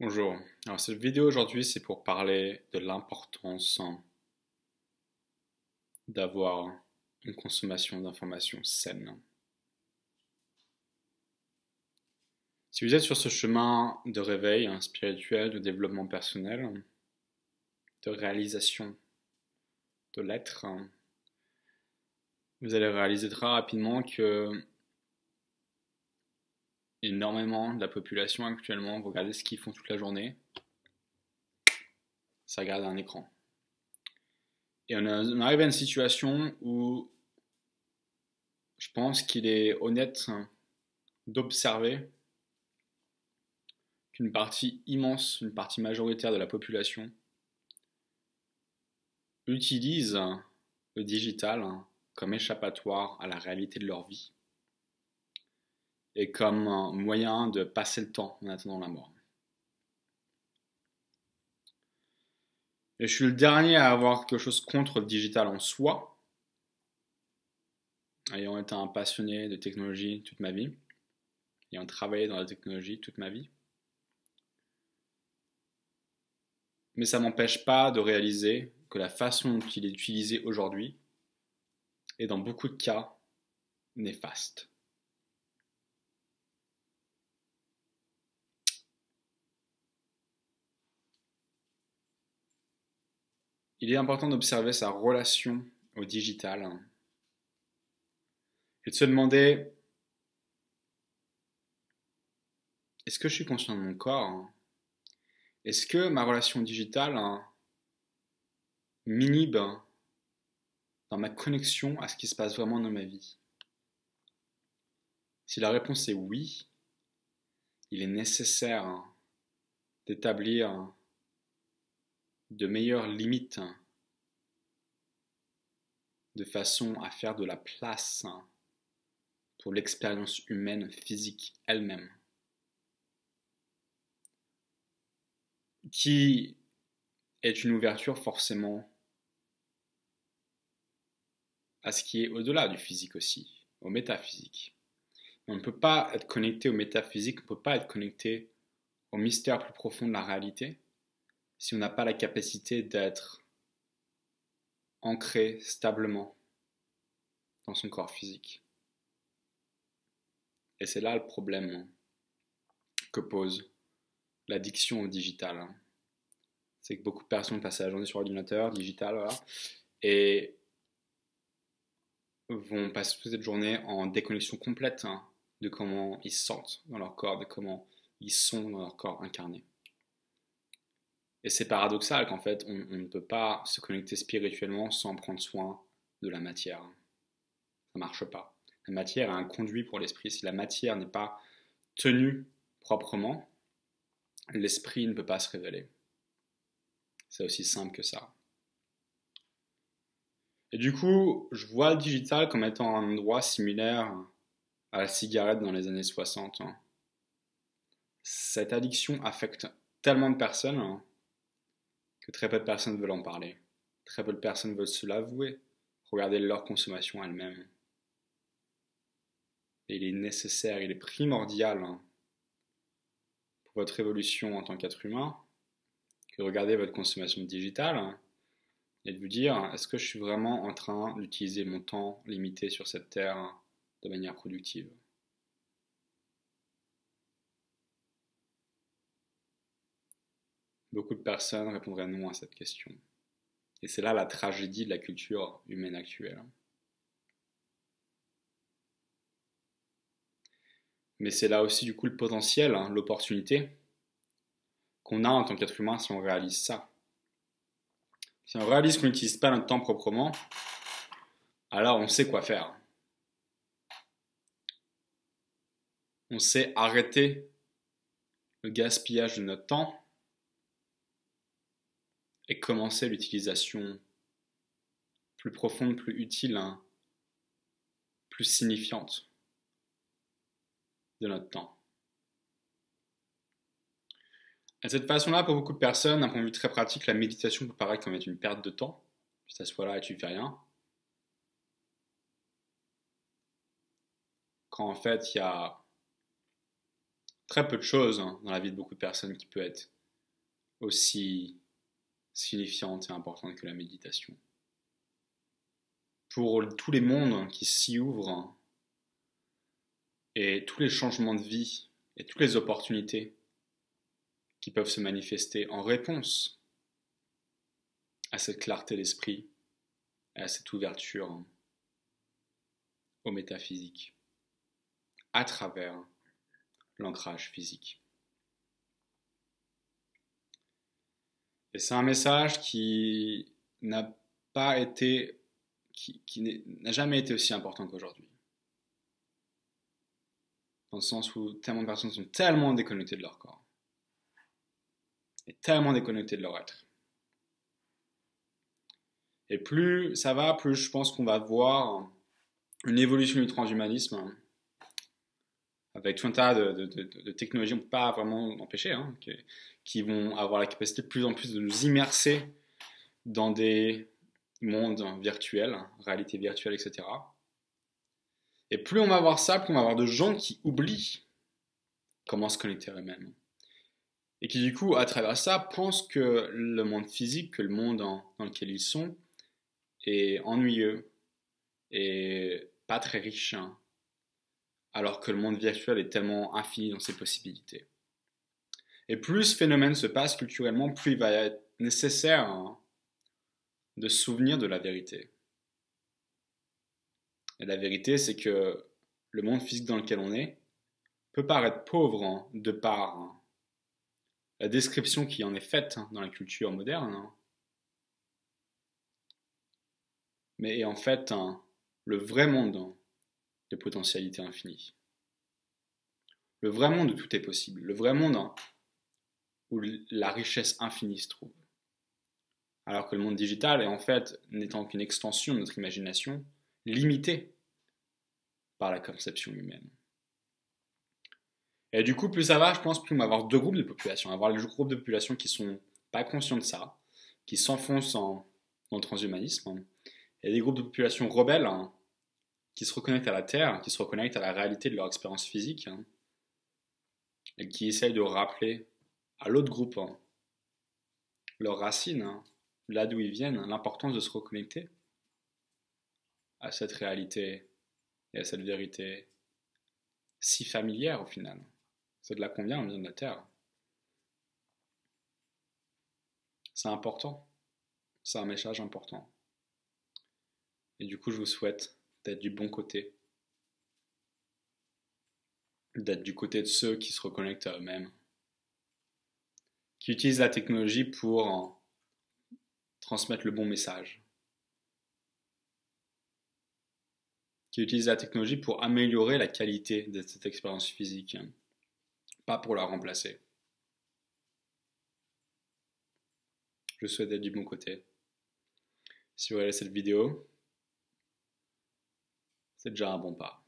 Bonjour. Alors cette vidéo aujourd'hui c'est pour parler de l'importance d'avoir une consommation d'informations saine. Si vous êtes sur ce chemin de réveil spirituel, de développement personnel, de réalisation de l'être, vous allez réaliser très rapidement que énormément de la population actuellement, vous regardez ce qu'ils font toute la journée, ça regarde un écran. Et on arrive à une situation où je pense qu'il est honnête d'observer qu'une partie immense, une partie majoritaire de la population utilise le digital comme échappatoire à la réalité de leur vie et comme un moyen de passer le temps en attendant la mort. Et je suis le dernier à avoir quelque chose contre le digital en soi, ayant été un passionné de technologie toute ma vie, ayant travaillé dans la technologie toute ma vie. Mais ça ne m'empêche pas de réaliser que la façon dont il est utilisé aujourd'hui est dans beaucoup de cas néfaste. Il est important d'observer sa relation au digital et de se demander, est-ce que je suis conscient de mon corps? Est-ce que ma relation au digital m'inhibe dans ma connexion à ce qui se passe vraiment dans ma vie? Si la réponse est oui, il est nécessaire d'établir de meilleures limites de façon à faire de la place pour l'expérience humaine physique elle-même, qui est une ouverture forcément à ce qui est au-delà du physique aussi, au métaphysique. On ne peut pas être connecté au métaphysique, on ne peut pas être connecté au mystère plus profond de la réalité si on n'a pas la capacité d'être ancré stablement dans son corps physique. Et c'est là le problème que pose l'addiction au digital. C'est que beaucoup de personnes passent la journée sur l'ordinateur, digital, voilà, et vont passer toute cette journée en déconnexion complète de comment ils se sentent dans leur corps, de comment ils sont dans leur corps incarné. Et c'est paradoxal qu'en fait, on ne peut pas se connecter spirituellement sans prendre soin de la matière. Ça ne marche pas. La matière est un conduit pour l'esprit. Si la matière n'est pas tenue proprement, l'esprit ne peut pas se révéler. C'est aussi simple que ça. Et du coup, je vois le digital comme étant un endroit similaire à la cigarette dans les années 60. Cette addiction affecte tellement de personnes que très peu de personnes veulent en parler. Très peu de personnes veulent se l'avouer, regarder leur consommation elle-même. Et il est nécessaire, il est primordial pour votre évolution en tant qu'être humain que de regarder votre consommation digitale et de vous dire, est-ce que je suis vraiment en train d'utiliser mon temps limité sur cette terre de manière productive? Beaucoup de personnes répondraient non à cette question. Et c'est là la tragédie de la culture humaine actuelle. Mais c'est là aussi du coup le potentiel, l'opportunité qu'on a en tant qu'être humain si on réalise ça. Si on réalise qu'on n'utilise pas notre temps proprement, alors on sait quoi faire. On sait arrêter le gaspillage de notre temps et commencer l'utilisation plus profonde, plus utile, plus signifiante de notre temps. Et de cette façon-là, pour beaucoup de personnes, d'un point de vue très pratique, la méditation peut paraître comme être une perte de temps. Tu t'assois là et tu ne fais rien. Quand en fait, il y a très peu de choses dans la vie de beaucoup de personnes qui peut être aussi signifiante et importante que la méditation. Pour tous les mondes qui s'y ouvrent et tous les changements de vie et toutes les opportunités qui peuvent se manifester en réponse à cette clarté d'esprit et à cette ouverture au métaphysique à travers l'ancrage physique. Et c'est un message qui n'a pas été, qui n'a jamais été aussi important qu'aujourd'hui. Dans le sens où tellement de personnes sont tellement déconnectées de leur corps et tellement déconnectées de leur être. Et plus ça va, plus je pense qu'on va voir une évolution du transhumanisme avec tout un tas de technologies, on ne peut pas vraiment empêcher, qui vont avoir la capacité de plus en plus de nous immerser dans des mondes virtuels, réalité virtuelle, etc. Et plus on va voir ça, plus on va avoir de gens qui oublient comment se connecter à eux-mêmes. Et qui du coup, à travers ça, pensent que le monde physique, que le monde dans lequel ils sont, est ennuyeux et pas très riche, alors que le monde virtuel est tellement infini dans ses possibilités. Et plus ce phénomène se passe culturellement, plus il va être nécessaire de se souvenir de la vérité. Et la vérité, c'est que le monde physique dans lequel on est peut paraître pauvre de par la description qui en est faite dans la culture moderne, mais en fait le vrai monde de potentialité infinie. Le vrai monde où tout est possible. Le vrai monde où la richesse infinie se trouve. Alors que le monde digital est en fait, n'étant qu'une extension de notre imagination, limitée par la conception humaine. Et du coup, plus ça va, je pense, plus on va avoir deux groupes de population. On va avoir les groupes de population qui sont pas conscients de ça, qui s'enfoncent dans le transhumanisme, et des groupes de population rebelles qui se reconnectent à la Terre, qui se reconnectent à la réalité de leur expérience physique, et qui essayent de rappeler à l'autre groupe leurs racines, là d'où ils viennent, l'importance de se reconnecter à cette réalité et à cette vérité si familière au final. C'est de là qu'on vient, on vient de la Terre. C'est important, c'est un message important. Et du coup, je vous souhaite d'être du bon côté, d'être du côté de ceux qui se reconnectent à eux-mêmes, qui utilisent la technologie pour transmettre le bon message, qui utilisent la technologie pour améliorer la qualité de cette expérience physique, pas pour la remplacer. Je souhaite être du bon côté. Si vous regardez cette vidéo, c'est déjà un bon pas.